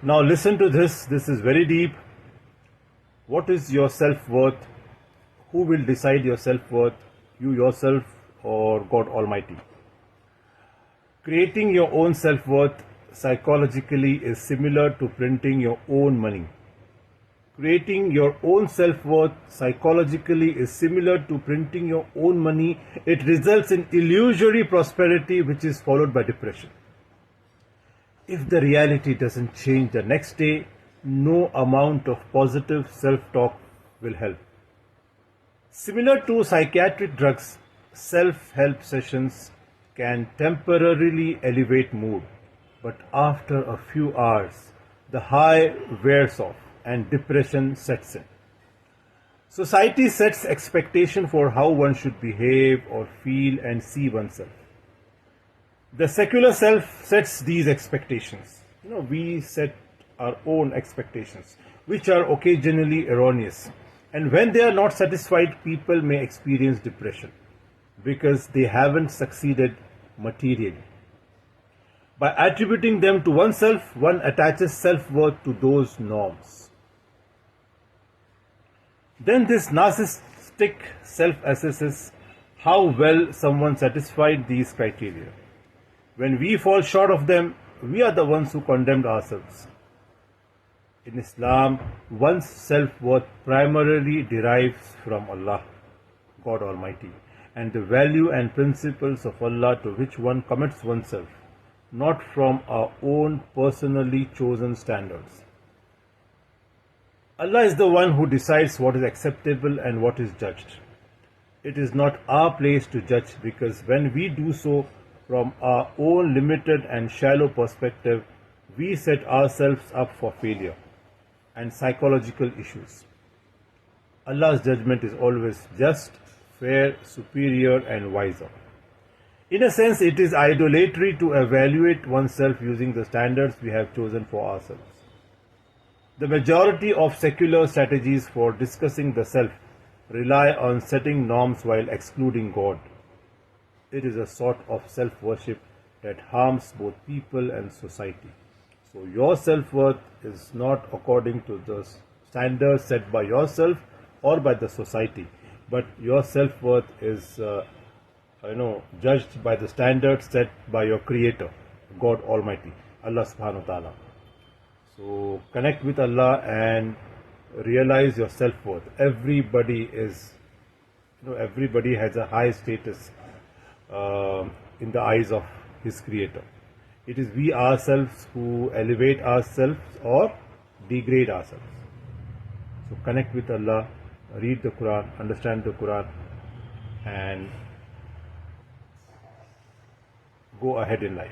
Now listen to this. This is very deep. What is your self-worth? Who will decide your self-worth? You yourself or God Almighty? Creating your own self-worth psychologically is similar to printing your own money. Creating your own self-worth psychologically is similar to printing your own money. It results in illusory prosperity, which is followed by depression. If the reality doesn't change the next day, no amount of positive self-talk will help. Similar to psychiatric drugs, self-help sessions can temporarily elevate mood, but after a few hours, the high wears off and depression sets in. Society sets expectation for how one should behave or feel and see oneself. The secular self sets these expectations. We set our own expectations, which are occasionally erroneous. And when they are not satisfied, people may experience depression because they haven't succeeded materially. By attributing them to oneself, one attaches self-worth to those norms. Then this narcissistic self assesses how well someone satisfied these criteria. When we fall short of them, we are the ones who condemned ourselves. In Islam, one's self-worth primarily derives from Allah, God Almighty, and the value and principles of Allah to which one commits oneself, not from our own personally chosen standards. Allah is the one who decides what is acceptable and what is judged. It is not our place to judge, because when we do so from our own limited and shallow perspective, we set ourselves up for failure and psychological issues. Allah's judgment is always just, fair, superior and wiser. In a sense, it is idolatry to evaluate oneself using the standards we have chosen for ourselves. The majority of secular strategies for discussing the self rely on setting norms while excluding God. It is a sort of self-worship that harms both people and society. So your self-worth is not according to the standards set by yourself or by the society, but your self-worth is judged by the standards set by your Creator, God Almighty, Allah Subhanahu wa Ta'ala. So connect with Allah and realize your self-worth. Everybody has a high status in the eyes of his Creator. It is we ourselves who elevate ourselves or degrade ourselves. So connect with Allah, read the Quran, understand the Quran, and go ahead in life.